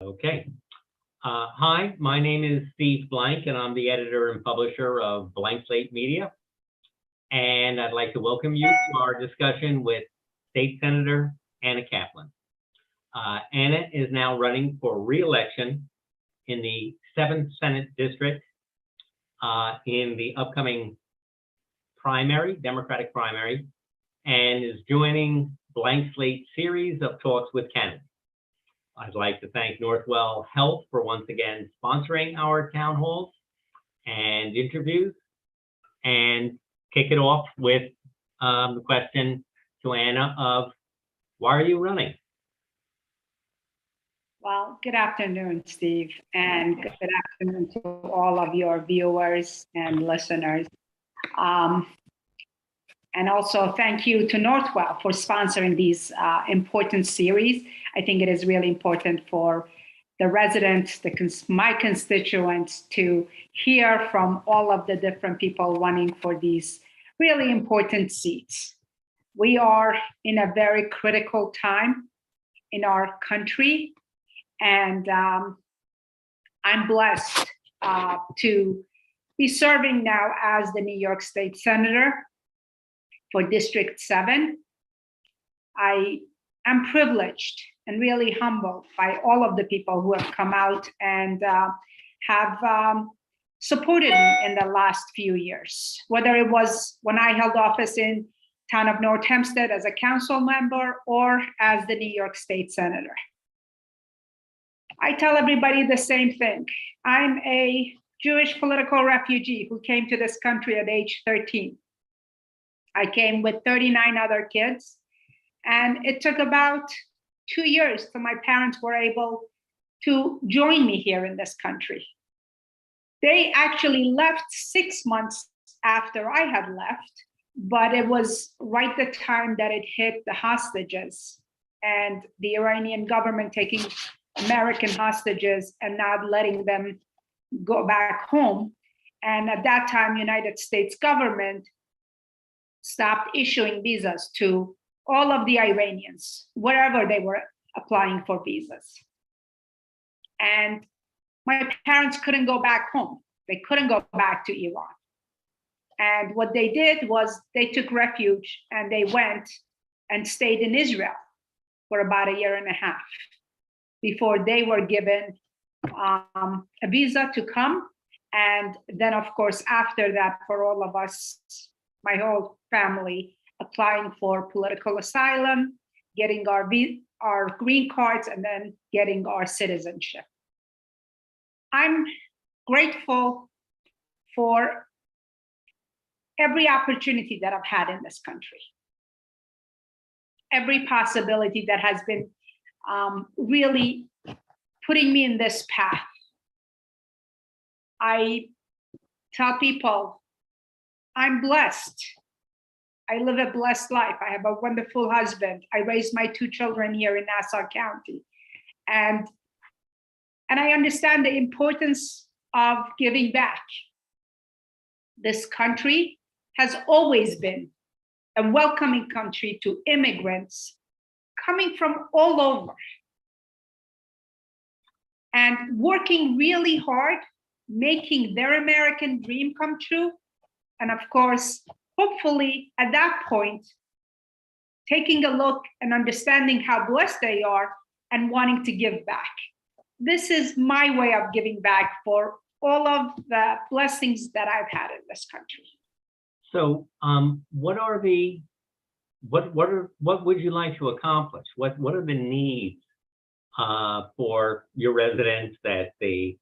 Okay. Hi, my name is Steve Blank, and I'm the editor and publisher of Blank Slate Media. And I'd like to welcome you to our discussion with State Senator Anna Kaplan. Anna is now running for re-election in the 7th Senate District in the upcoming primary, Democratic primary, and is joining Blank Slate series of talks with candidates. I'd like to thank Northwell Health for once again sponsoring our town halls and interviews, and kick it off with the question to Anna of, why are you running? Well, good afternoon, Steve, and good afternoon to all of your viewers and listeners. And also thank you to Northwell for sponsoring these important series. I think it is really important for the residents, my constituents, to hear from all of the different people running for these really important seats. We are in a very critical time in our country, and I'm blessed to be serving now as the New York State Senator for District 7. I am privileged and really humbled by all of the people who have come out and have supported me in the last few years, whether it was when I held office in town of North Hempstead as a council member or as the New York State Senator. I tell everybody the same thing. I'm a Jewish political refugee who came to this country at age 13. I came with 39 other kids, and it took about 2 years till my parents were able to join me here in this country. They actually left 6 months after I had left, but it was right the time that it hit the hostages and the Iranian government taking American hostages and not letting them go back home. And at that time, United States government stopped issuing visas to all of the Iranians, wherever they were applying for visas. And my parents couldn't go back home. They couldn't go back to Iran. And what they did was they took refuge and they went and stayed in Israel for about a year and a half before they were given a visa to come. And then, of course, after that, for all of us, my whole family, applying for political asylum, getting our green cards, and then getting our citizenship. I'm grateful for every opportunity that I've had in this country, every possibility that has been really putting me in this path. I tell people I'm blessed. I live a blessed life. I have a wonderful husband. I raised my 2 children here in Nassau County. And I understand the importance of giving back. This country has always been a welcoming country to immigrants coming from all over and working really hard, making their American dream come true. And of course, hopefully at that point, taking a look and understanding how blessed they are and wanting to give back. This is my way of giving back for all of the blessings that I've had in this country. So what would you like to accomplish? What are the needs for your residents that the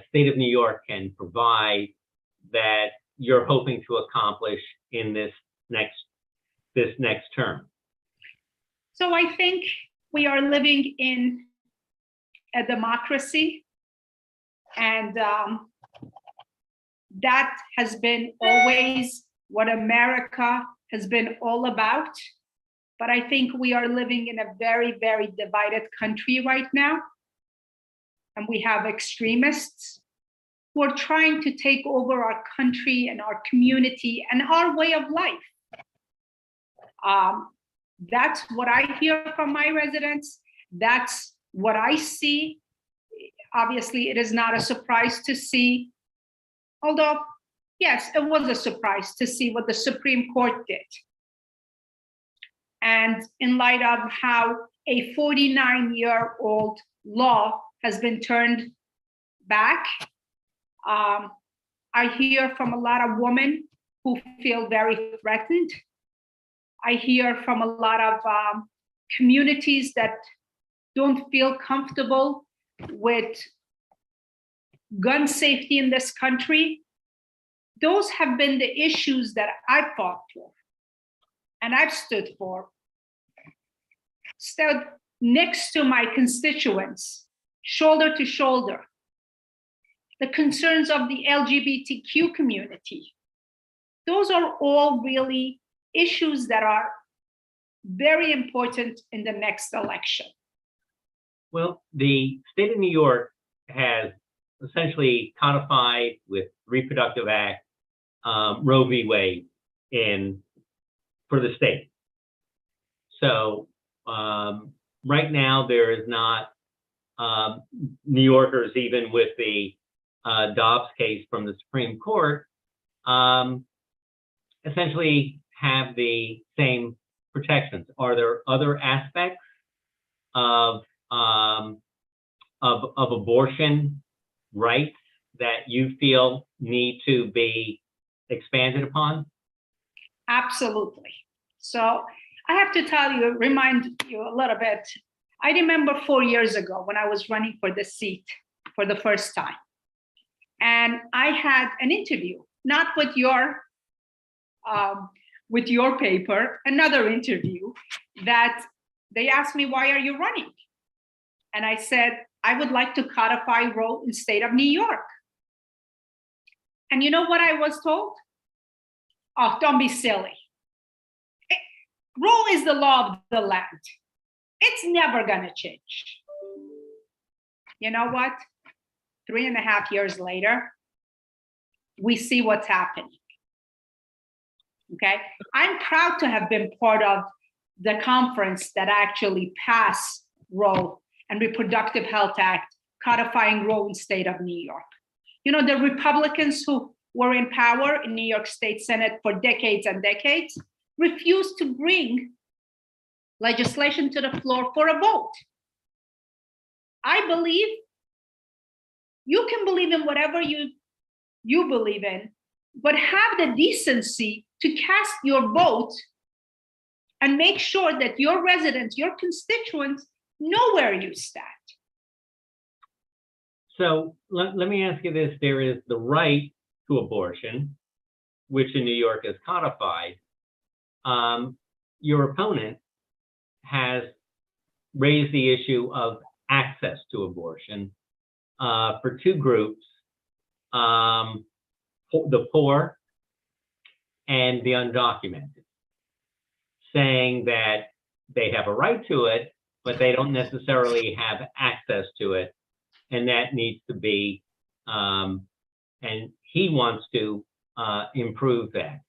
state of New York can provide that you're hoping to accomplish in this next term? So I think we are living in a democracy, and that has been always what America has been all about. But I think we are living in a very, very divided country right now. And we have extremists who are trying to take over our country and our community and our way of life. That's what I hear from my residents. That's what I see obviously it is not a surprise to see, although, yes, it was a surprise to see what the Supreme Court did. And in light of how a 49-year-old law has been turned back, I hear from a lot of women who feel very threatened. I hear from a lot of communities that don't feel comfortable with gun safety in this country. Those have been the issues that I've fought for and I've stood for. Stood next to my constituents, shoulder to shoulder. The concerns of the LGBTQ community. Those are all really issues that are very important in the next election. Well, the state of New York has essentially codified with Reproductive Act, Roe v. Wade for the state. So right now there is not New Yorkers, even with the Dobbs case from the Supreme Court, essentially have the same protections. Are there other aspects of abortion rights that you feel need to be expanded upon? Absolutely. So I have to remind you a little bit. I remember 4 years ago when I was running for the seat for the first time. And I had an interview, not with your paper, another interview that they asked me, why are you running? And I said, I would like to codify Roe in the state of New York. And you know what I was told? Oh, don't be silly. Roe is the law of the land. It's never gonna change. You know what? 3.5 years later, we see what's happening. Okay, I'm proud to have been part of the conference that actually passed Roe and Reproductive Health Act, codifying Roe in the state of New York. You know, the Republicans who were in power in New York State Senate for decades and decades refused to bring legislation to the floor for a vote. I believe you can believe in whatever you believe in, but have the decency to cast your vote and make sure that your residents, your constituents, know where you stand. So let me ask you this. There is the right to abortion, which in New York is codified. Your opponent has raised the issue of access to abortion for two groups, the poor and the undocumented, saying that they have a right to it, but they don't necessarily have access to it, and that needs to be, and he wants to improve that.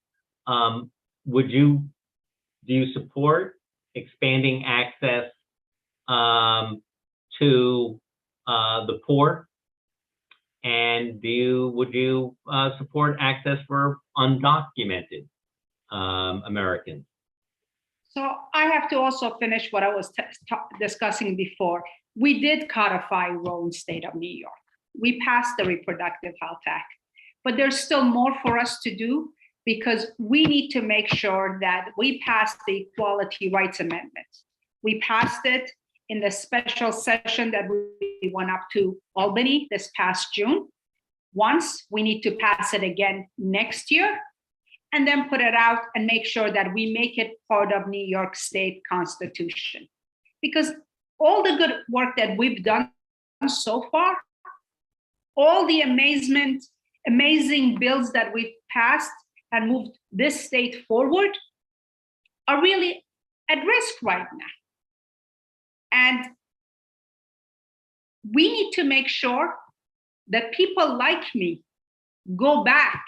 Do you support expanding access to the poor? And would you support access for undocumented Americans? So I have to also finish what I was discussing before. We did codify Roe in the state of New York. We passed the Reproductive Health Act, but there's still more for us to do because we need to make sure that we pass the Equality Rights Amendment. We passed it in the special session that we went up to Albany this past June. Once, we need to pass it again next year, and then put it out and make sure that we make it part of New York State Constitution. Because all the good work that we've done so far, all the amazing bills that we've passed and moved this state forward are really at risk right now. And we need to make sure that people like me go back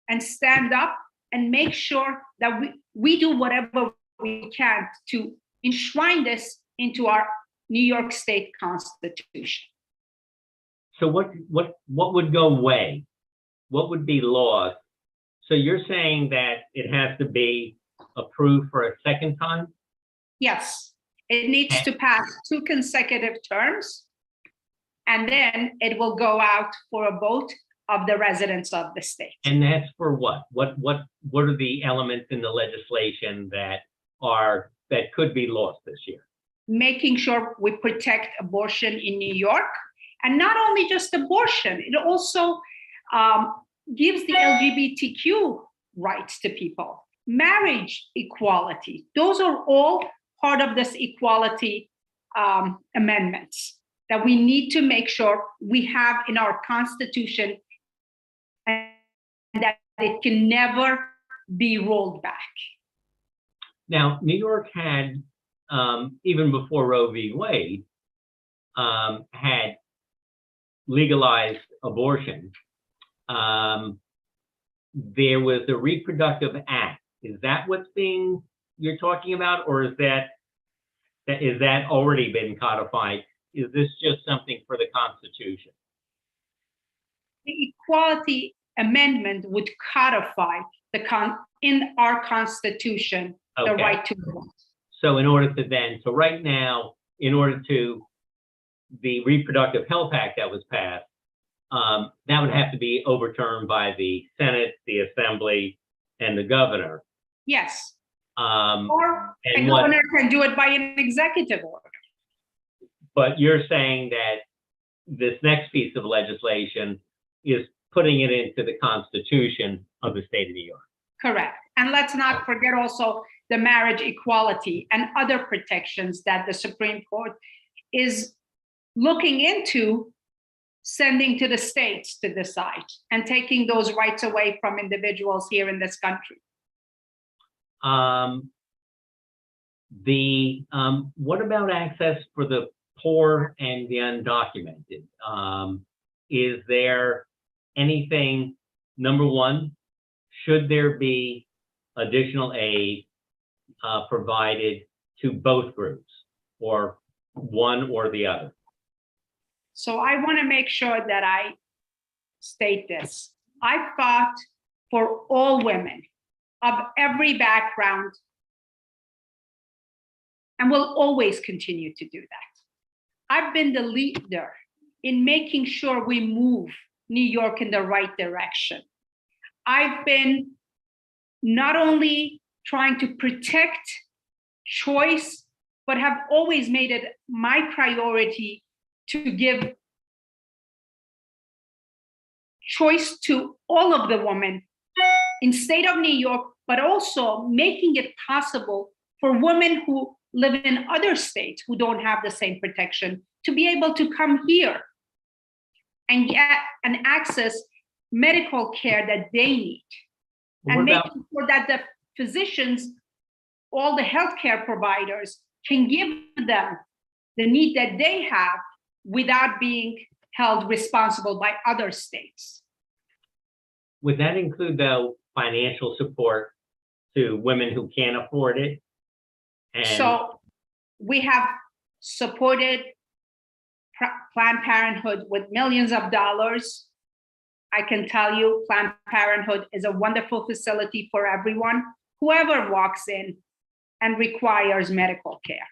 and stand up and make sure that we do whatever we can to enshrine this into our New York State Constitution. So what would go away? What would be lost? So you're saying that it has to be approved for a second time? Yes, it needs to pass 2 consecutive terms, and then it will go out for a vote of the residents of the state. And that's for what? What are the elements in the legislation that could be lost this year? Making sure we protect abortion in New York, and not only just abortion, it also gives the LGBTQ rights to people, marriage equality. Those are all part of this equality amendments that we need to make sure we have in our Constitution, and that it can never be rolled back. Now, New York had, even before Roe v. Wade, had legalized abortion. There was a reproductive act. Is that what's you're talking about, or is that already been codified? Is this just something for the Constitution? The equality amendment would codify in our Constitution the right to vote. So right now, in order to the Reproductive Health Act that was passed, that would have to be overturned by the Senate, the Assembly, and the governor. Yes. Or a governor can do it by an executive order. But you're saying that this next piece of legislation is putting it into the Constitution of the state of New York. Correct. And let's not forget also the marriage equality and other protections that the Supreme Court is looking into sending to the states to decide and taking those rights away from individuals here in this country. What about access for the poor and the undocumented? Is there anything, number one, should there be additional aid provided to both groups, or one or the other? So I want to make sure that I state this. I fought for all women of every background and will always continue to do that. I've been the leader in making sure we move New York in the right direction. I've been not only trying to protect choice, but have always made it my priority to give choice to all of the women in state of New York, but also making it possible for women who live in other states who don't have the same protection to be able to come here and get and access medical care that they need. And making sure that the physicians, all the healthcare providers can give them the need that they have without being held responsible by other states. Would that include, though, financial support to women who can't afford it? So we have supported Planned Parenthood with millions of dollars. I can tell you, Planned Parenthood is a wonderful facility for everyone, whoever walks in and requires medical care.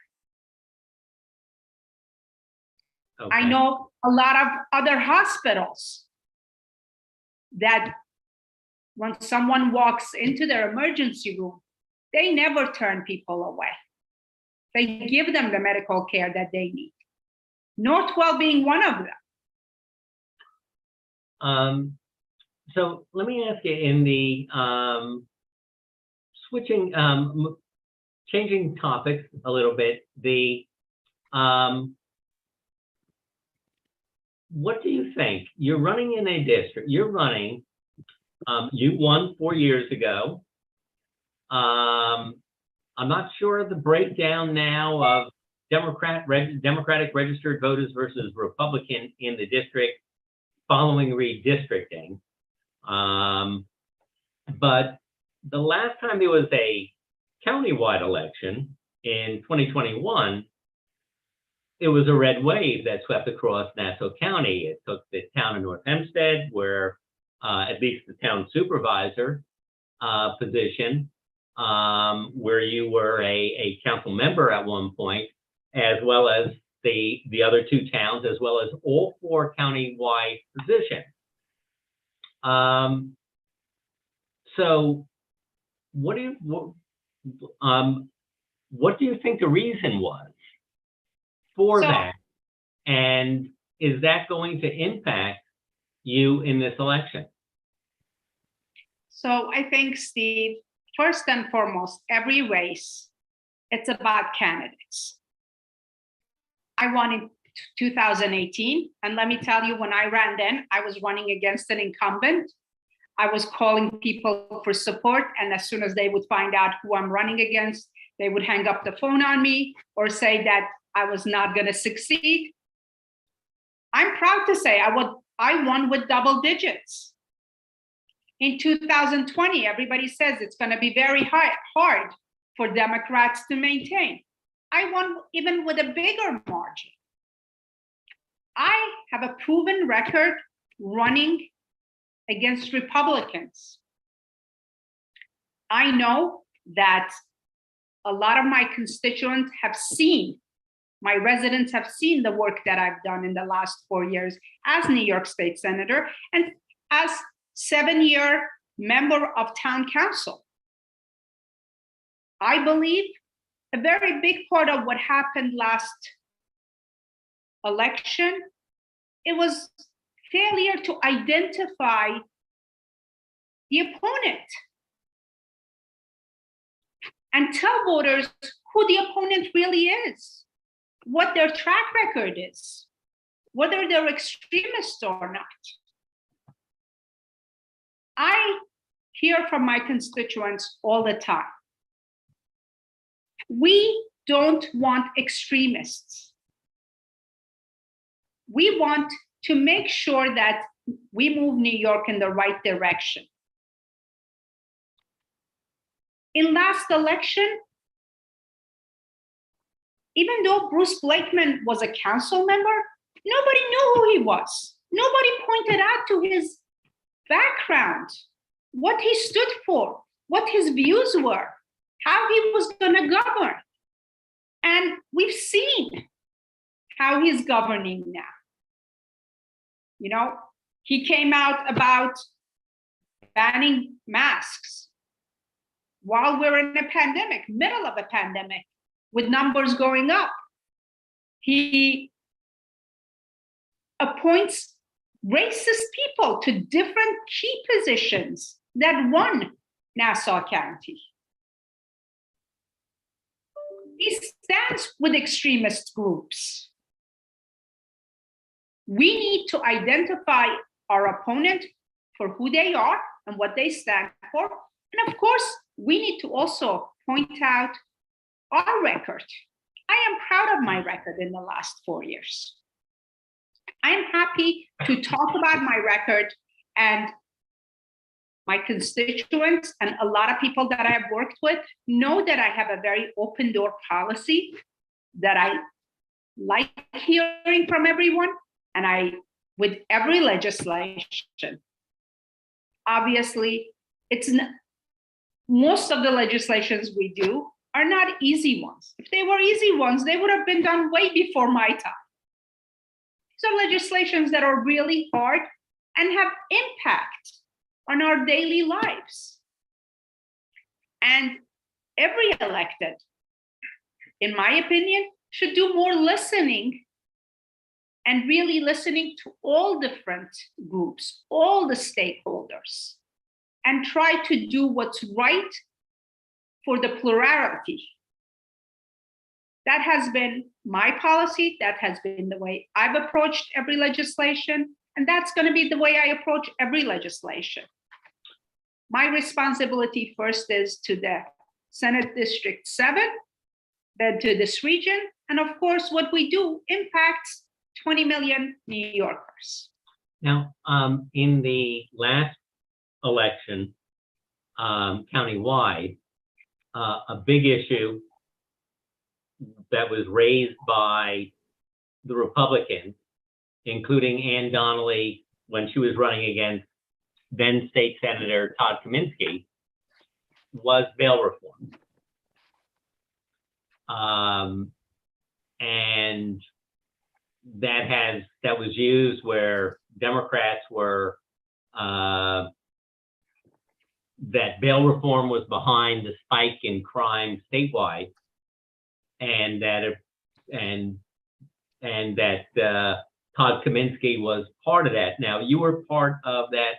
Okay. I know a lot of other hospitals that when someone walks into their emergency room, they never turn people away. They give them the medical care that they need. Northwell being one of them. So let me ask you, in the changing topics a little bit, what do you think? You're running in a district, you won 4 years ago. I'm not sure of the breakdown now of Democratic registered voters versus Republican in the district following redistricting. But the last time there was a countywide election in 2021, it was a red wave that swept across Nassau County. It took the town of North Hempstead, where at least the town supervisor position, where you were a council member at one point, as well as the other two towns, as well as all four county-wide positions. So what do you think the reason was for that? And is that going to impact you in this election? So I think, Steve, first and foremost, every race, it's about candidates. I won in 2018, and let me tell you, when I ran then, I was running against an incumbent. I was calling people for support, and as soon as they would find out who I'm running against, they would hang up the phone on me or say that I was not going to succeed. I'm proud to say I won with double digits. In 2020, everybody says it's going to be very hard for Democrats to maintain. I won even with a bigger margin. I have a proven record running against Republicans. I know that a lot of my constituents have seen, my residents have seen the work that I've done in the last 4 years as New York State Senator and as 7-year member of town council. I believe a very big part of what happened last election, it was failure to identify the opponent and tell voters who the opponent really is, what their track record is, whether they're extremists or not. I hear from my constituents all the time. We don't want extremists. We want to make sure that we move New York in the right direction. In last election, even though Bruce Blakeman was a council member, nobody knew who he was. Nobody pointed out to his background, what he stood for, what his views were, how he was going to govern. And we've seen how he's governing now. You know, he came out about banning masks while we're in a pandemic, middle of a pandemic, with numbers going up. He appoints racist people to different key positions that won Nassau County. He stands with extremist groups. We need to identify our opponent for who they are and what they stand for. And of course, we need to also point out our record. I am proud of my record in the last 4 years. I'm happy to talk about my record, and my constituents and a lot of people that I have worked with know that I have a very open door policy, that I like hearing from everyone, and with every legislation, obviously, most of the legislations we do are not easy ones. If they were easy ones, they would have been done way before my time. These are legislations that are really hard and have impact on our daily lives. And every elected, in my opinion, should do more listening and really listening to all different groups, all the stakeholders, and try to do what's right for the plurality. That has been my policy. That has been the way I've approached every legislation. And that's going to be the way I approach every legislation. My responsibility first is to the Senate District 7, then to this region. And of course, what we do impacts 20 million New Yorkers. Now, in the last election, countywide, a big issue that was raised by the Republicans, including Ann Donnelly when she was running against then State Senator Todd Kaminsky, was bail reform. And that was used where Democrats were, that bail reform was behind the spike in crime statewide, and that Todd Kaminsky was part of that. Now, you were part of that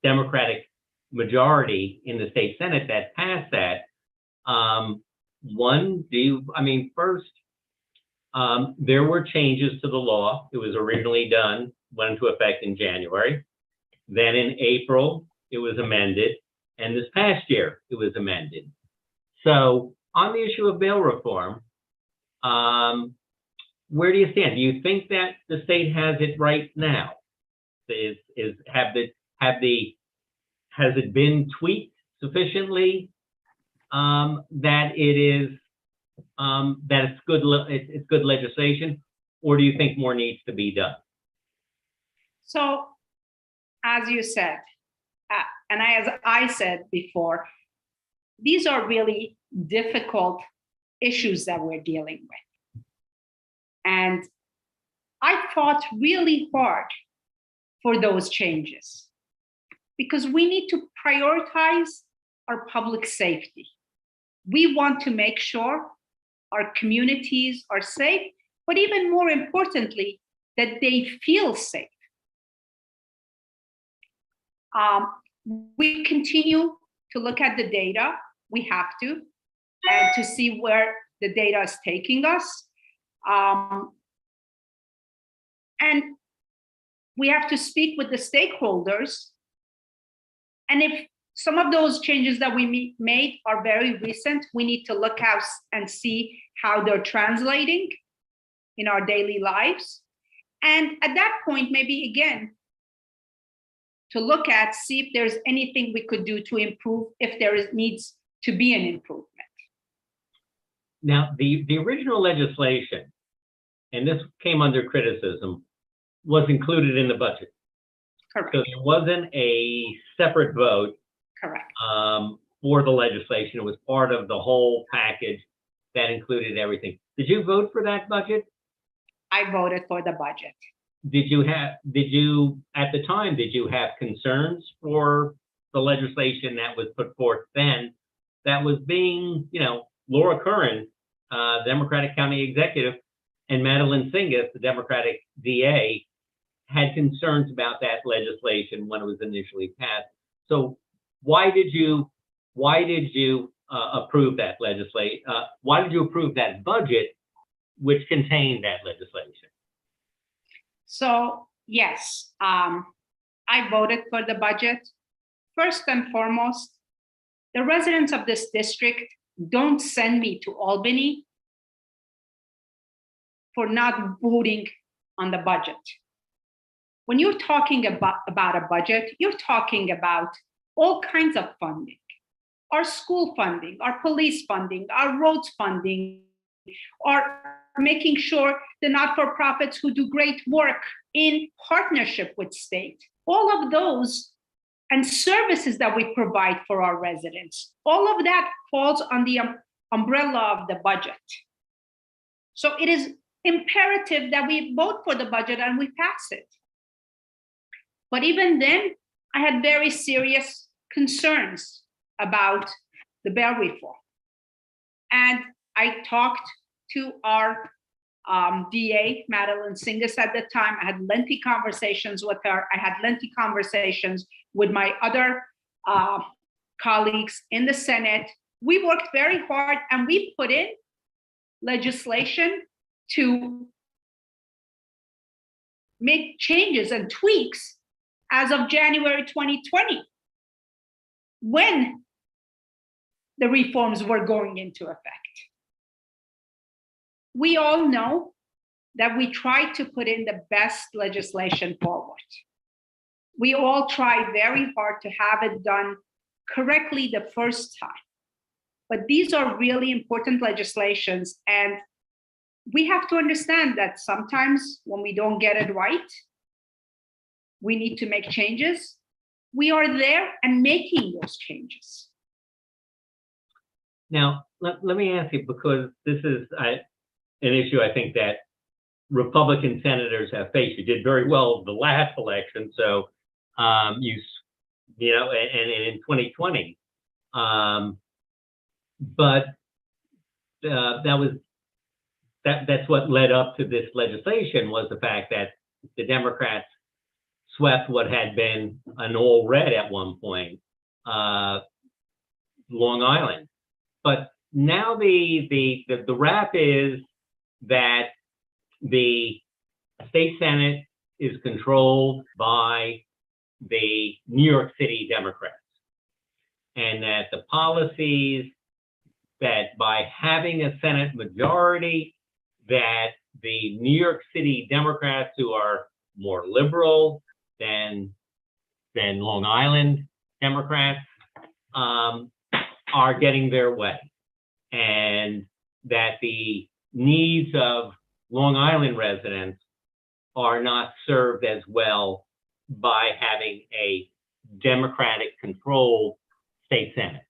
Democratic majority in the state Senate that passed that. First, there were changes to the law. It was originally went into effect in January. Then in April, it was amended. And this past year, it was amended. So on the issue of bail reform, where do you stand? Do you think that the state has it right now? Has it been tweaked sufficiently that it's good legislation, or do you think more needs to be done? So, as you said, and as I said before, these are really difficult issues that we're dealing with. And I fought really hard for those changes because we need to prioritize our public safety. We want to make sure our communities are safe, but even more importantly, that they feel safe. We continue to look at the data. We have to, and to see where the data is taking us. And we have to speak with the stakeholders. And if some of those changes that we made are very recent, we need to look out and see how they're translating in our daily lives. And at that point, maybe again, to look at, see if there's anything we could do to improve, if needs to be an improvement. Now, the original legislation, and this came under criticism, was included in the budget. Correct. So there wasn't a separate vote. Correct. For the legislation. It was part of the whole package that included everything. Did you vote for that budget? I voted for the budget. Did you, at the time, did you have concerns for the legislation that was put forth then that was being, Laura Curran, Democratic County Executive, and Madeline Singas, the Democratic DA, had concerns about that legislation when it was initially passed. So why did you approve that legislation? Why did you approve that budget which contained that legislation? So yes, I voted for the budget. First and foremost, the residents of this district don't send me to Albany for not voting on the budget. When you're talking about a budget, you're talking about all kinds of funding, our school funding, our police funding, our roads funding, or making sure the not-for-profits who do great work in partnership with state, all of those and services that we provide for our residents, all of that falls on the umbrella of the budget. So it is imperative that we vote for the budget and we pass it. But even then, I had very serious concerns about the bail reform. And I talked to our DA, Madeline Singas, at the time. I had lengthy conversations with her. I had lengthy conversations with my other colleagues in the Senate. We worked very hard and we put in legislation to make changes and tweaks as of January 2020, when the reforms were going into effect. We all know that we tried to put in the best legislation forward. We all tried very hard to have it done correctly the first time. But these are really important legislations, and we have to understand that sometimes when we don't get it right, we need to make changes. We are there and making those changes. Now, let me ask you, because this is an issue I think that Republican senators have faced. You did very well the last election, so and in 2020, but that's what led up to this legislation, was the fact that the Democrats swept what had been an all red at one point, Long Island. But now the rap is that the state Senate is controlled by the New York City Democrats, and that the policies that by having a Senate majority, that the New York City Democrats, who are more liberal than Long Island Democrats, are getting their way, and that the needs of Long Island residents are not served as well by having a Democratic controlled state Senate.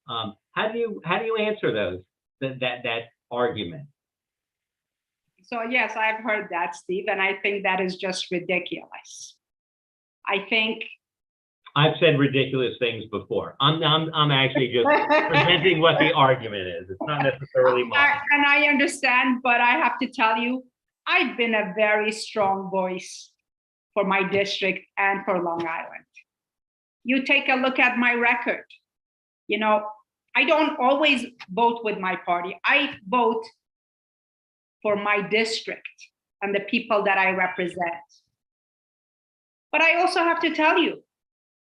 How do you answer that argument? So yes, I've heard that, Steve, and I think that is just ridiculous. I think I've said ridiculous things before. I'm actually just presenting what the argument is. It's not necessarily mine. And I understand, but I have to tell you, I've been a very strong voice for my district and for Long Island. You take a look at my record. I don't always vote with my party. I vote for my district and the people that I represent. But I also have to tell you,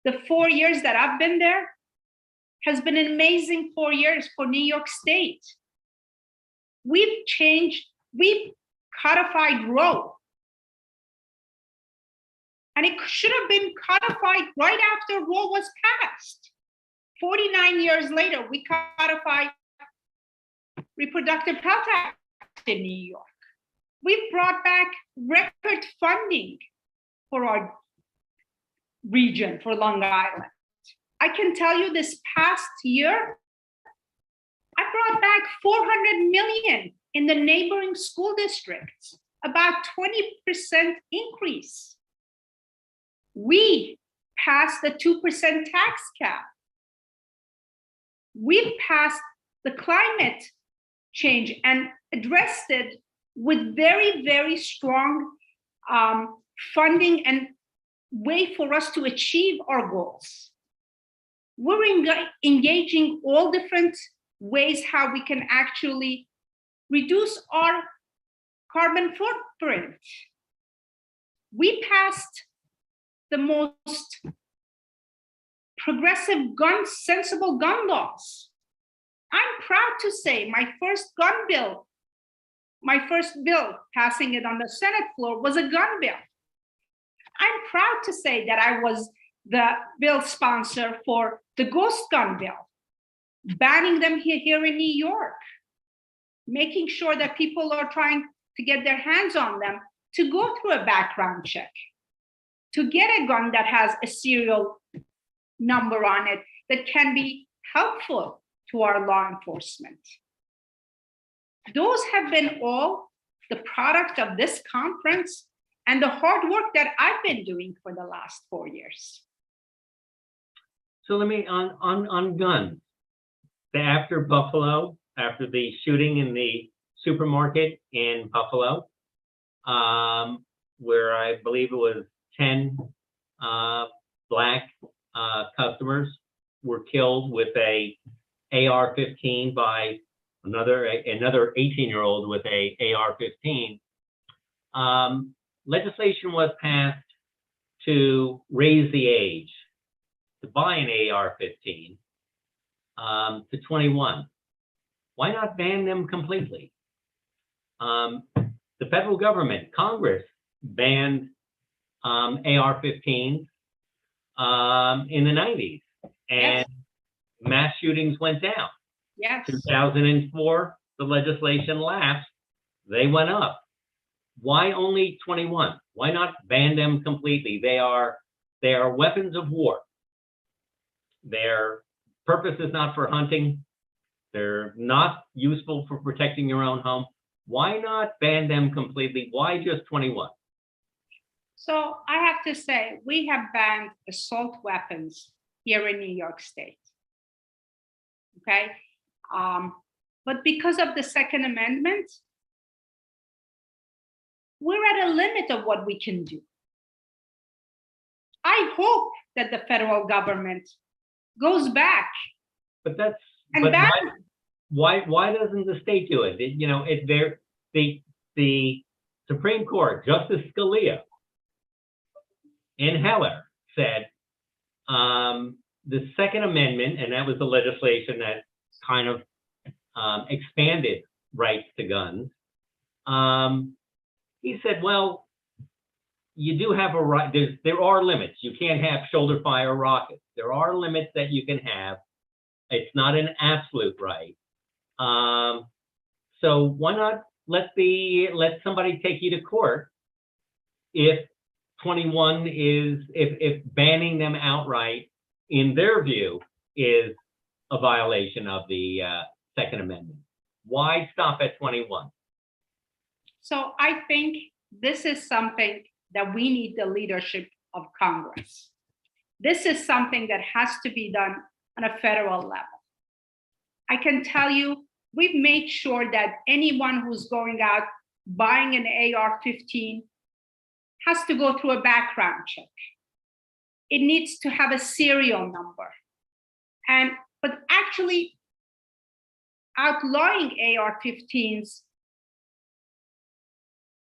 the 4 years that I've been there has been an amazing 4 years for New York State. We've codified Roe. And it should have been codified right after Roe was passed. 49 years later, we codified Reproductive Health Act in New York. We've brought back record funding for our region, for Long Island. I can tell you this past year, I brought back $400 million in the neighboring school districts, about 20% increase. We passed the 2% tax cap. We've passed the climate change and addressed it with very, very strong funding and way for us to achieve our goals. We're engaging all different ways how we can actually reduce our carbon footprint. We passed the most progressive sensible gun laws. I'm proud to say my first bill passing it on the Senate floor was a gun bill. I'm proud to say that I was the bill sponsor for the ghost gun bill, banning them here in New York, making sure that people are trying to get their hands on them to go through a background check, to get a gun that has a serial number on it that can be helpful to our law enforcement. Those have been all the product of this conference and the hard work that I've been doing for the last 4 years. So let me, on guns, after Buffalo, after the shooting in the supermarket in Buffalo, where I believe it was 10 Black customers were killed with a AR-15 by another 18-year-old with a AR-15. Legislation was passed to raise the age to buy an AR-15 to 21. Why not ban them completely? The federal government, Congress, banned AR-15s in the 90s, and yes, mass shootings went down. Yes. 2004, the legislation lapsed, they went up. Why only 21? Why not ban them completely? They are weapons of war. Their purpose is not for hunting. They're not useful for protecting your own home. Why not ban them completely? Why just 21? So I have to say, we have banned assault weapons here in New York State. Okay. But because of the Second Amendment, we're at a limit of what we can do. I hope that the federal government goes back. But that's and but ban. why doesn't the state do it? The Supreme Court, Justice Scalia in Heller said the Second Amendment, and that was the legislation that kind of expanded rights to guns. He said, well, you do have a right. There are limits. You can't have shoulder fire rockets. There are limits that you can have. It's not an absolute right. So why not let somebody take you to court if 21 is if banning them outright in their view is a violation of the Second Amendment? Why stop at 21? So I think this is something that we need the leadership of Congress. This is something that has to be done on a federal level. I can tell you, we've made sure that anyone who's going out buying an AR-15 has to go through a background check. It needs to have a serial number. But actually outlawing AR-15s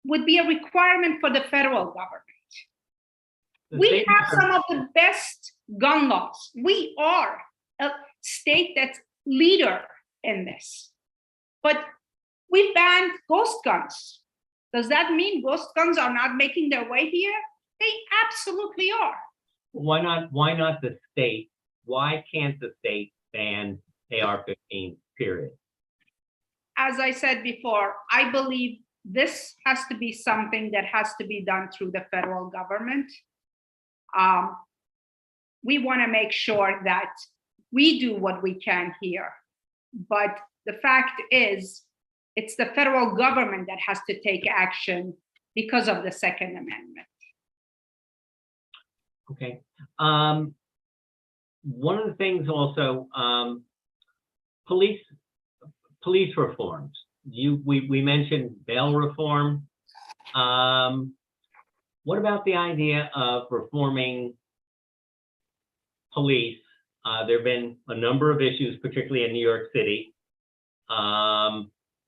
would be a requirement for the federal government. We have some of the best gun laws. We are a state that's leader in this. But we banned ghost guns. Does that mean ghost guns are not making their way here? They absolutely are. Why not the state? Why can't the state ban AR-15, period? As I said before, I believe this has to be something that has to be done through the federal government. We want to make sure that we do what we can here. But the fact is, it's the federal government that has to take action because of the Second Amendment. Okay. One of the things also, police reforms. We mentioned bail reform. What about the idea of reforming police? There have been a number of issues, particularly in New York City,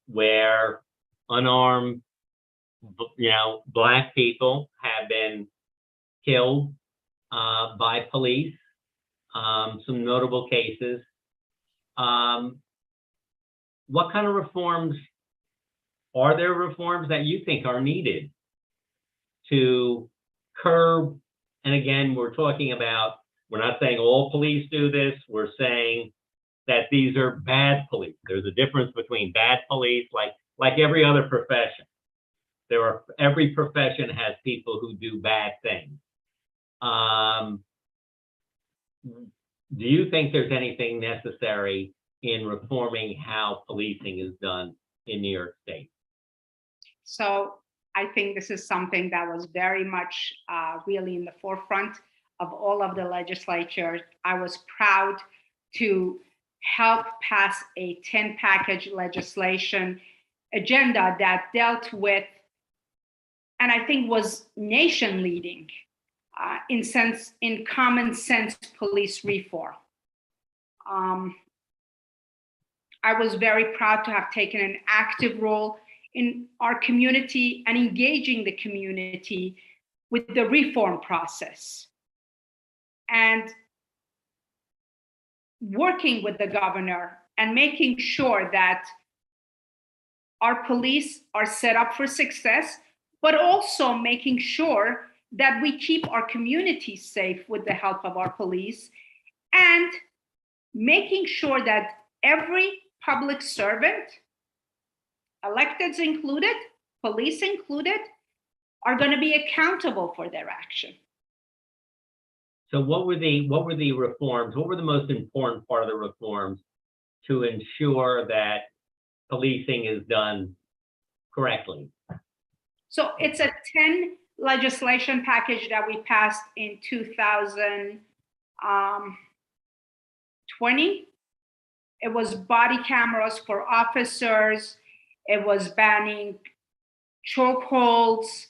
where unarmed, Black people have been killed by police. Some notable cases. What kind of reforms are there? Reforms that you think are needed to curb? And again, we're not saying all police do this. We're saying that these are bad police. There's a difference between bad police, like every other profession. Every profession has people who do bad things. Do you think there's anything necessary in reforming how policing is done in New York State? So I think this is something that was very much really in the forefront of all of the legislature. I was proud to help pass a 10-package legislation agenda that dealt with, and I think was nation leading in common sense police reform. I was very proud to have taken an active role in our community and engaging the community with the reform process and working with the governor and making sure that our police are set up for success, but also making sure that we keep our community safe with the help of our police, and making sure that every public servant electeds included, police included, are going to be accountable for their action. So what were the reforms? What were the most important part of the reforms to ensure that policing is done correctly? So it's a 10 legislation package that we passed in 2020. It was body cameras for officers. It was banning chokeholds,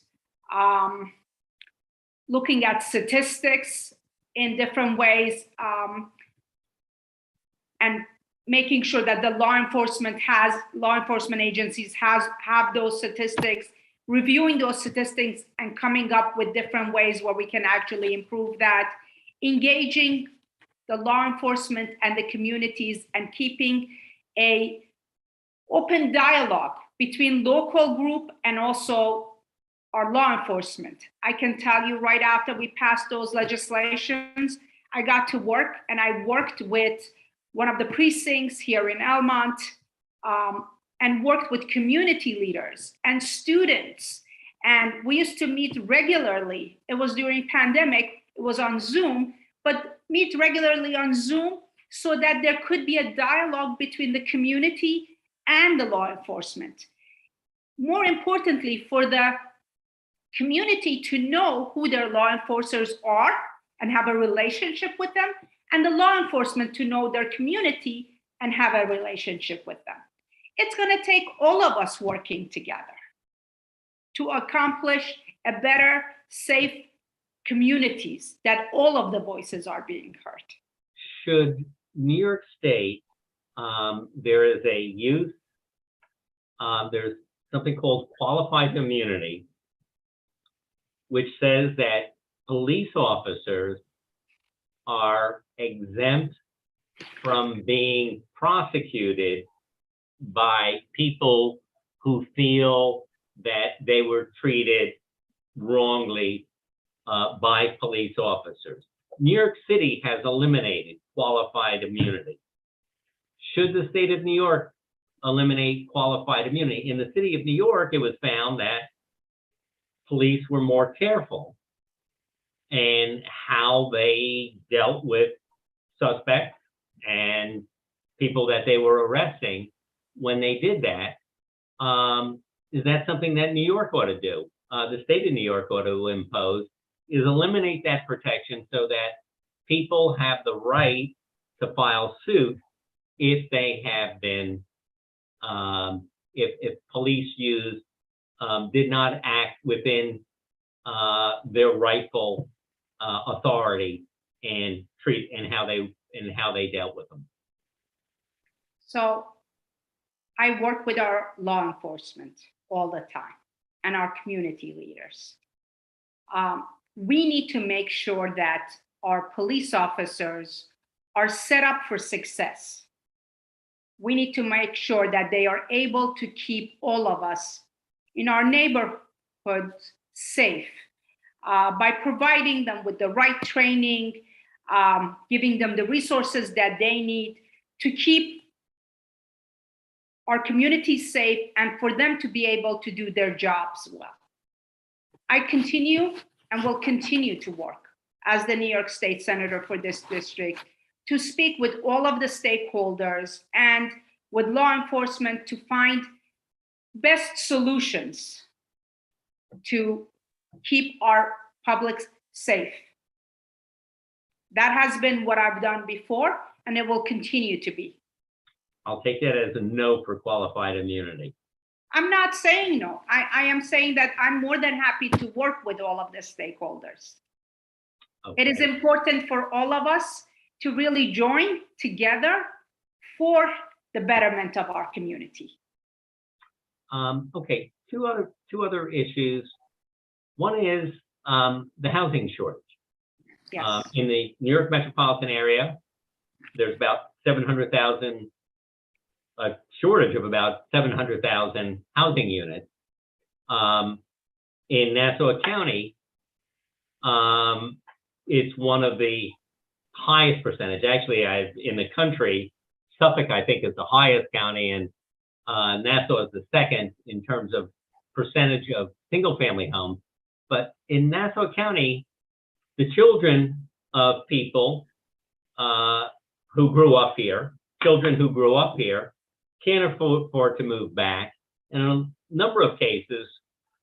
looking at statistics in different ways, and making sure that the law enforcement agencies have those statistics, reviewing those statistics and coming up with different ways where we can actually improve that, engaging the law enforcement and the communities, and keeping a open dialogue between local group and also our law enforcement. I can tell you right after we passed those legislations, I got to work and I worked with one of the precincts here in Elmont, and worked with community leaders and students. And we used to meet regularly. It was during pandemic, it was on Zoom, but meet regularly on Zoom so that there could be a dialogue between the community and the law enforcement. More importantly, for the community to know who their law enforcers are and have a relationship with them, and the law enforcement to know their community and have a relationship with them. It's going to take all of us working together to accomplish a better, safe communities that all of the voices are being heard. Should New York State, there is a youth, there's something called qualified immunity, which says that police officers are exempt from being prosecuted by people who feel that they were treated wrongly by police officers. New York City has eliminated qualified immunity. Should the state of New York eliminate qualified immunity? In the city of New York, it was found that police were more careful in how they dealt with suspects and people that they were arresting when they did that. Is that something that New York ought to do? The state of New York ought to impose, is eliminate that protection so that people have the right to file suit if they have been, if police did not act within their rightful authority and how they dealt with them. So I work with our law enforcement all the time and our community leaders. We need to make sure that our police officers are set up for success. We need to make sure that they are able to keep all of us in our neighborhoods safe by providing them with the right training, giving them the resources that they need to keep our communities safe and for them to be able to do their jobs well. I continue and will continue to work as the New York State Senator for this district to speak with all of the stakeholders and with law enforcement to find best solutions to keep our public safe. That has been what I've done before, and it will continue to be. I'll take that as a no for qualified immunity. I'm not saying no. I am saying that I'm more than happy to work with all of the stakeholders. Okay. It is important for all of us to really join together for the betterment of our community. Okay, two other issues. One is the housing shortage. Yes. In the New York metropolitan area, there's about 700,000, a shortage of about 700,000 housing units. In Nassau County, it's one of the highest percentage. Actually, in the country, Suffolk, I think, is the highest county, and Nassau is the second in terms of percentage of single-family homes. But in Nassau County, the children of people who grew up here, children who grew up here, can't afford to move back. And in a number of cases,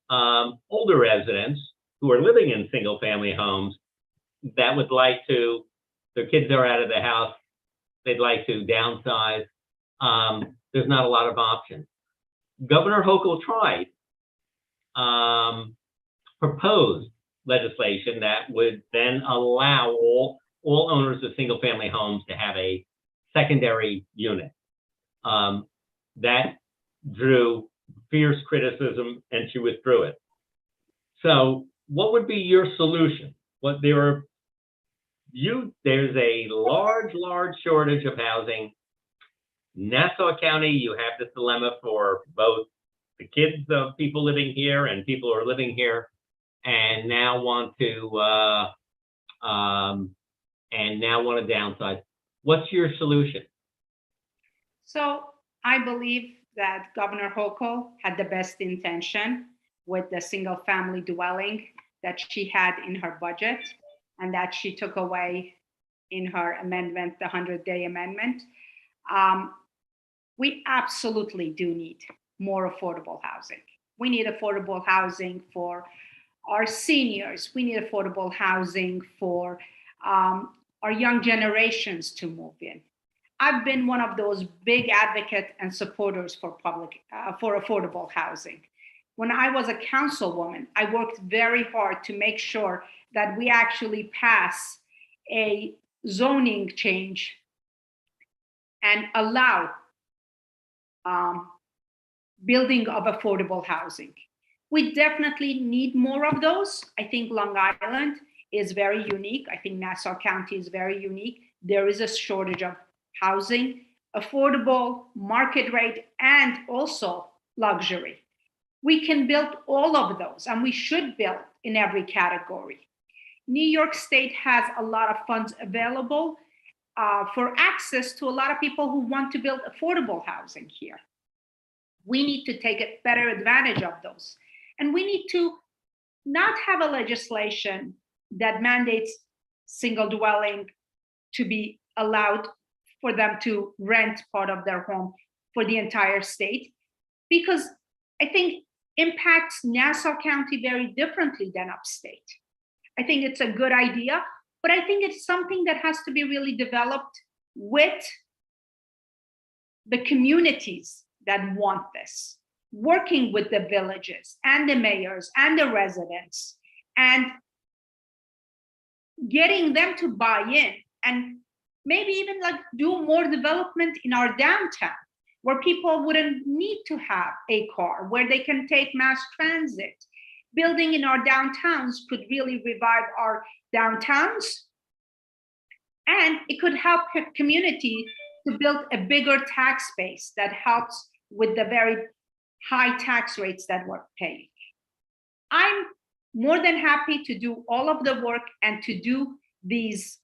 older residents who are living in single-family homes that would like to, their kids are out of the house, they'd like to downsize. There's not a lot of options. Governor Hochul tried, proposed legislation that would then allow all owners of single-family homes to have a secondary unit. That drew fierce criticism, and she withdrew it. So, what would be your solution? There's a large shortage of housing. Nassau County, you have this dilemma for both the kids of people living here and people who are living here and now want to downsize. What's your solution? So I believe that Governor Hochul had the best intention with the single family dwelling that she had in her budget and that she took away in her amendment, the 100-day amendment. We absolutely do need more affordable housing. We need affordable housing for our seniors. We need affordable housing for our young generations to move in. I've been one of those big advocates and supporters for affordable housing. When I was a councilwoman, I worked very hard to make sure that we actually pass a zoning change and allow building of affordable housing. We definitely need more of those. I think Long Island is very unique. I think Nassau County is very unique. There is a shortage of housing, affordable, market rate, and also luxury. We can build all of those, and we should build in every category. New York State has a lot of funds available for access to a lot of people who want to build affordable housing here. We need to take a better advantage of those. And we need to not have a legislation that mandates single dwelling to be allowed for them to rent part of their home for the entire state, because I think impacts Nassau County very differently than upstate. I think it's a good idea, but I think it's something that has to be really developed with the communities that want this, working with the villages and the mayors and the residents and getting them to buy in, and maybe even like do more development in our downtown where people wouldn't need to have a car, where they can take mass transit. Building in our downtowns could really revive our downtowns, and it could help the community to build a bigger tax base that helps with the very high tax rates that we're paying. I'm more than happy to do all of the work and to do these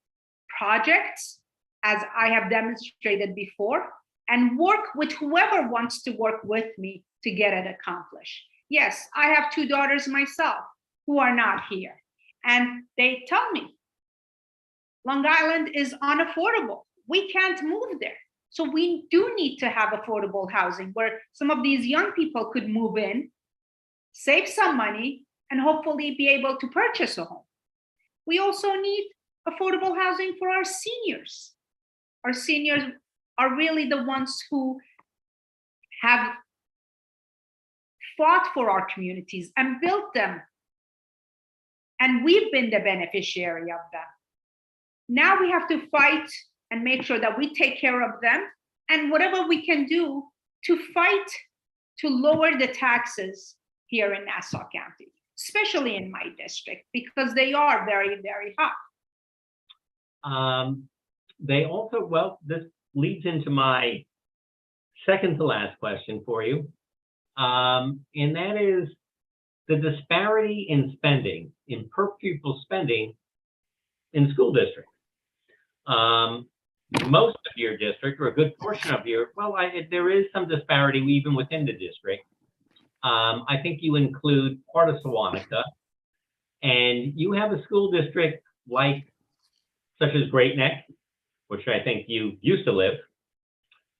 projects as I have demonstrated before, and work with whoever wants to work with me to get it accomplished. Yes, I have 2 daughters myself who are not here, and they tell me Long Island is unaffordable. We can't move there. So we do need to have affordable housing where some of these young people could move in, save some money, and hopefully be able to purchase a home. We also need affordable housing for our seniors. Our seniors are really the ones who have fought for our communities and built them. And we've been the beneficiary of them. Now we have to fight and make sure that we take care of them, and whatever we can do to fight to lower the taxes here in Nassau County, especially in my district, because they are very, very high. They also, well, this leads into my second to last question for you. And that is the disparity in spending, in per pupil spending in school districts. most of your district or a good portion of your, well, there is some disparity even within the district. I think you include part of Sewanaka, and you have a school district such as Great Neck, which I think you used to live,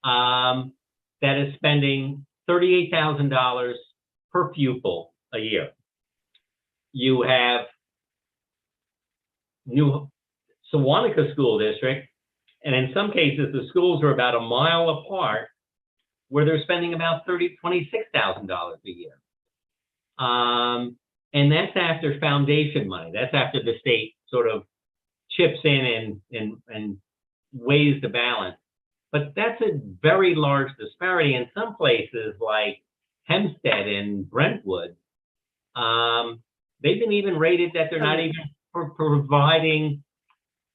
that is spending $38,000 per pupil a year. You have New Sewanaka School District, and in some cases, the schools are about a mile apart, where they're spending about $26,000 a year. And that's after foundation money. That's after the state sort of chips in and weighs the balance. But that's a very large disparity. In some places like Hempstead and Brentwood, they've been even rated that they're not even providing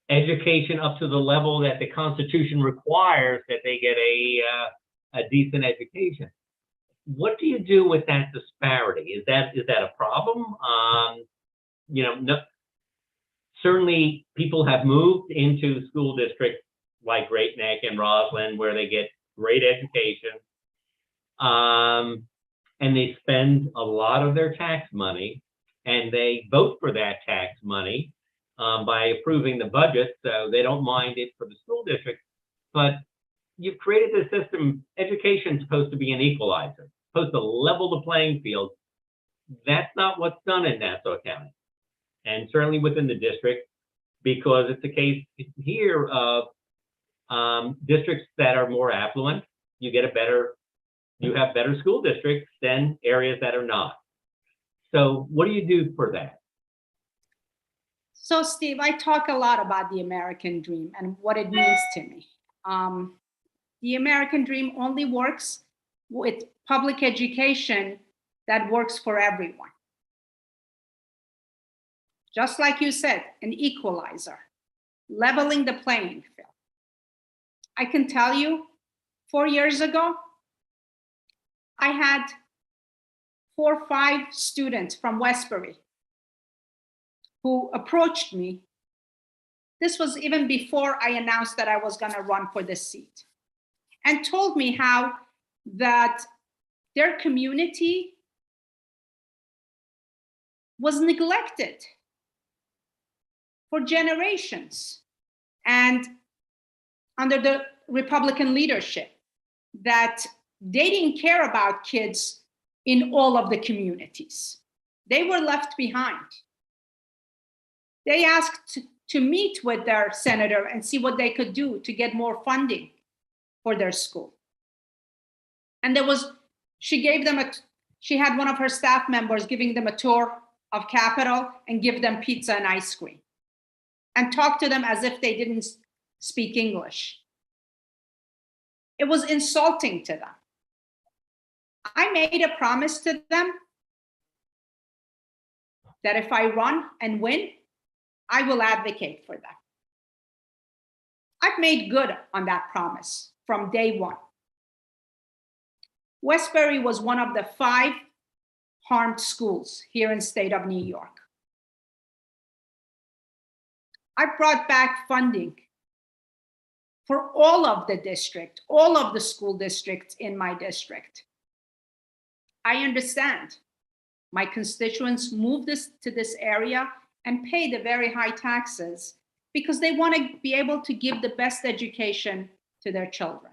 education up to the level that the Constitution requires that they get a decent education. What do you do with that disparity? Is that a problem? No, certainly people have moved into school districts like Great Neck and Roslyn where they get great education. And they spend a lot of their tax money, and they vote for that tax money by approving the budget, so they don't mind it for the school district. But you've created this system. Education is supposed to be an equalizer, supposed to level the playing field. That's not what's done in Nassau County, and certainly within the district, because it's a case here of districts that are more affluent. You have better school districts than areas that are not. So what do you do for that? So, Steve, I talk a lot about the American dream and what it means to me. The American dream only works with public education that works for everyone. Just like you said, an equalizer, leveling the playing field. I can tell you, 4 years ago, I had 4 or 5 students from Westbury who approached me. This was even before I announced that I was going to run for this seat, and told me how that their community was neglected for generations, and under the Republican leadership, that they didn't care about kids in all of the communities. They were left behind. They asked to meet with their senator and see what they could do to get more funding for their school. And she had one of her staff members giving them a tour of Capitol and give them pizza and ice cream and talk to them as if they didn't speak English. It was insulting to them. I made a promise to them that if I run and win, I will advocate for them. I've made good on that promise from day one. Westbury was one of the 5 harmed schools here in the state of New York. I brought back funding for all of the district, all of the school districts in my district. I understand my constituents move to this area and pay the very high taxes because they want to be able to give the best education to their children.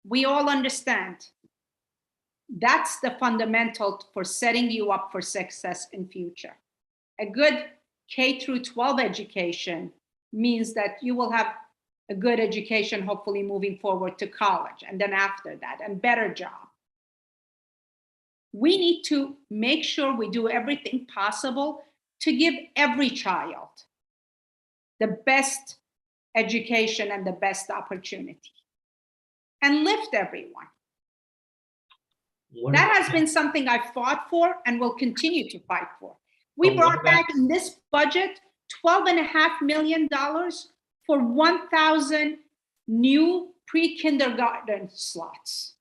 We all understand that's the fundamental for setting you up for success in future. A good K through 12 education means that you will have a good education, hopefully moving forward to college, and then after that, and better job. We need to make sure we do everything possible to give every child the best education and the best opportunity, and lift everyone. That has been something I fought for and will continue to fight for. We brought back in this budget $12.5 million for 1,000 new pre-kindergarten slots.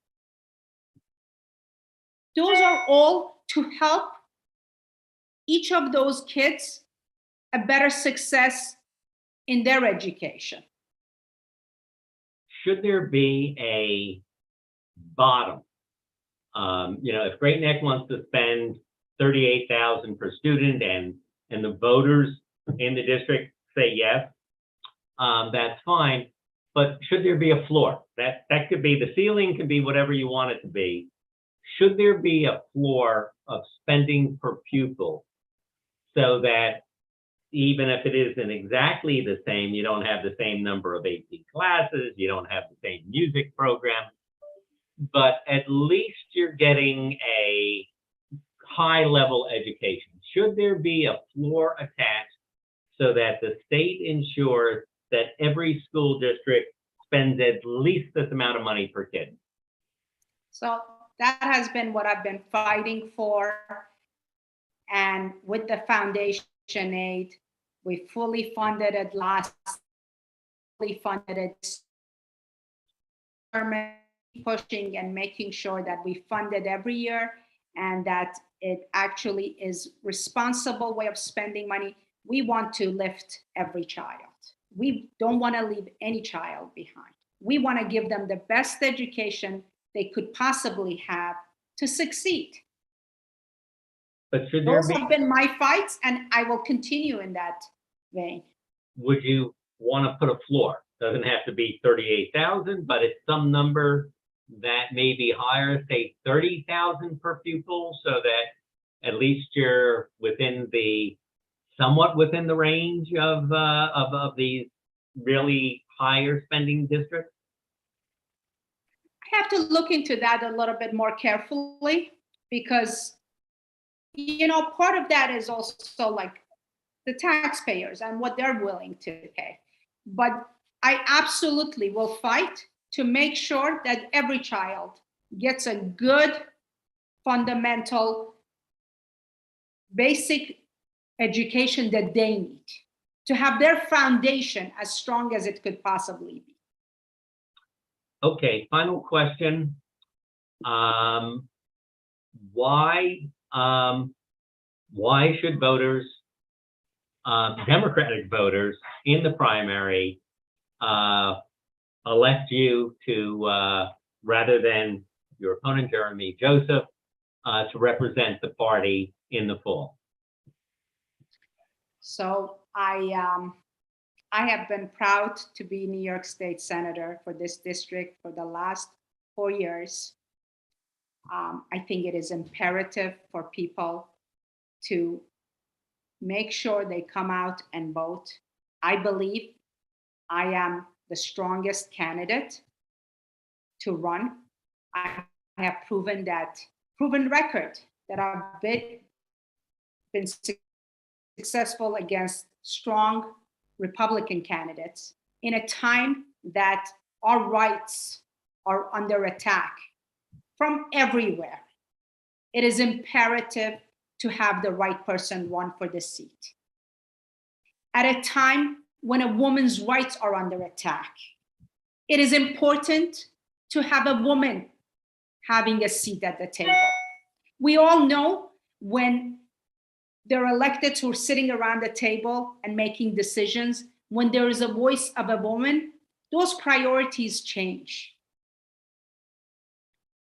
Those are all to help each of those kids a better success in their education. should there be a bottom? If Great Neck wants to spend $38,000 per student and the voters in the district say yes, that's fine. But should there be a floor? That could be, the ceiling can be whatever you want it to be. Should there be a floor of spending per pupil so that even if it isn't exactly the same, you don't have the same number of AP classes, you don't have the same music program, but at least you're getting a high level education? Should there be a floor attached so that the state ensures that every school district spends at least this amount of money per kid? So that has been what I've been fighting for. And with the foundation aid, we fully funded it last, fully funded it, pushing and making sure that we fund it every year and that it actually is responsible way of spending money. We want to lift every child. We don't want to leave any child behind. We want to give them the best education they could possibly have to succeed. But should there Those be, have been my fights, and I will continue in that vein. would you want to put a floor? Doesn't have to be 38,000, but it's some number that may be higher, say 30,000 per pupil, so that at least you're somewhat within the range of these really higher spending districts? I have to look into that a little bit more carefully because, part of that is also like the taxpayers and what they're willing to pay. But I absolutely will fight to make sure that every child gets a good, fundamental, basic education that they need to have their foundation as strong as it could possibly be. Okay, final question. Why should voters, Democratic voters in the primary, elect you to, rather than your opponent, Jeremy Joseph, to represent the party in the fall? So I have been proud to be New York State Senator for this district for the last 4 years. I think it is imperative for people to make sure they come out and vote. I believe I am the strongest candidate to run. I have proven record that I've been successful against strong Republican candidates in a time that our rights are under attack from everywhere. It is imperative to have the right person run for the seat. At a time when a woman's rights are under attack, it is important to have a woman having a seat at the table. We all know when they're elected who are sitting around the table and making decisions, when there is a voice of a woman, those priorities change.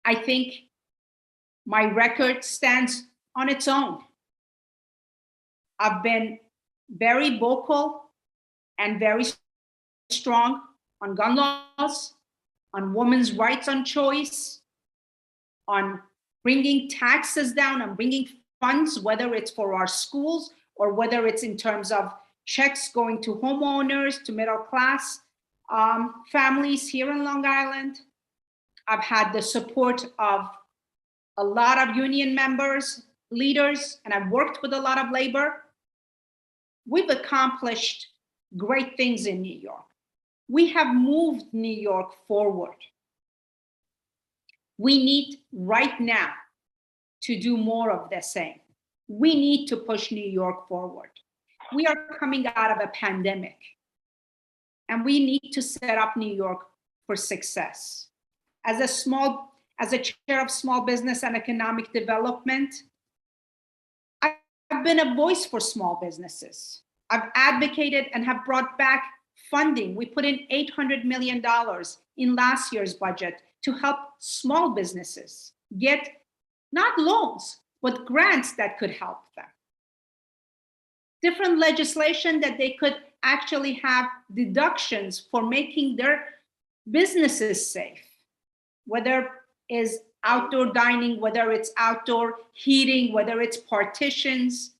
I think my record stands on its own. I've been very vocal and very strong on gun laws, on women's rights on choice, on bringing taxes down, on bringing funds, whether it's for our schools or whether it's in terms of checks going to homeowners, to middle class families here in Long Island. I've had the support of a lot of union members, leaders, and I've worked with a lot of labor. We've accomplished great things in New York. We have moved New York forward. We need right now to do more of the same. We need to push New York forward. We are coming out of a pandemic, and we need to set up New York for success. As a chair of small business and economic development, I've been a voice for small businesses. I've advocated and have brought back funding. We put in $800 million in last year's budget to help small businesses get not loans, but grants that could help them. Different legislation that they could actually have deductions for making their businesses safe, whether it's outdoor dining, whether it's outdoor heating, whether it's partitions.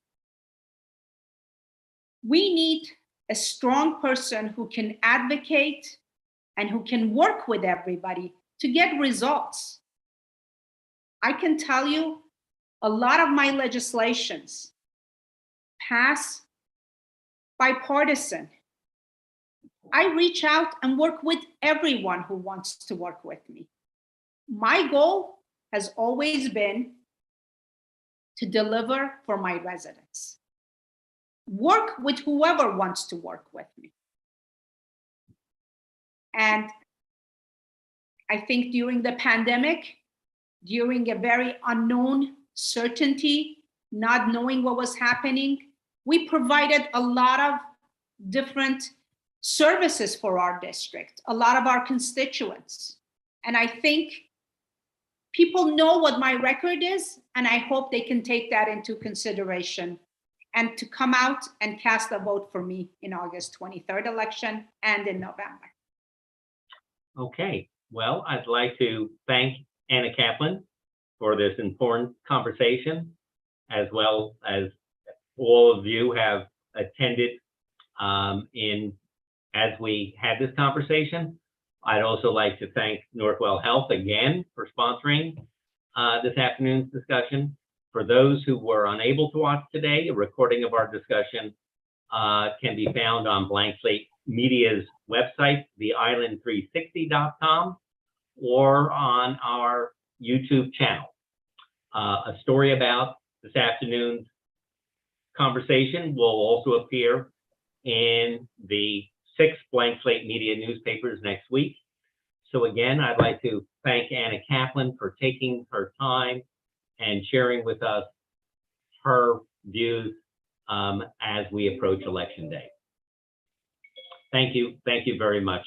We need a strong person who can advocate and who can work with everybody to get results. I can tell you a lot of my legislations pass bipartisan. I reach out and work with everyone who wants to work with me. My goal has always been to deliver for my residents. Work with whoever wants to work with me. And I think during the pandemic, during a very unknown certainty, not knowing what was happening, we provided a lot of different services for our district, a lot of our constituents. And I think people know what my record is, and I hope they can take that into consideration and to come out and cast a vote for me in August 23rd election and in November. Okay, well, I'd like to thank Anna Kaplan for this important conversation, as well as all of you have attended as we had this conversation. I'd also like to thank Northwell Health again for sponsoring this afternoon's discussion. For those who were unable to watch today, a recording of our discussion can be found on Blank Slate Media's website, theisland360.com, or on our YouTube channel. A story about this afternoon's conversation will also appear in the 6 Blank Slate Media newspapers next week. So again, I'd like to thank Anna Kaplan for taking her time and sharing with us her views as we approach Election Day. Thank you very much.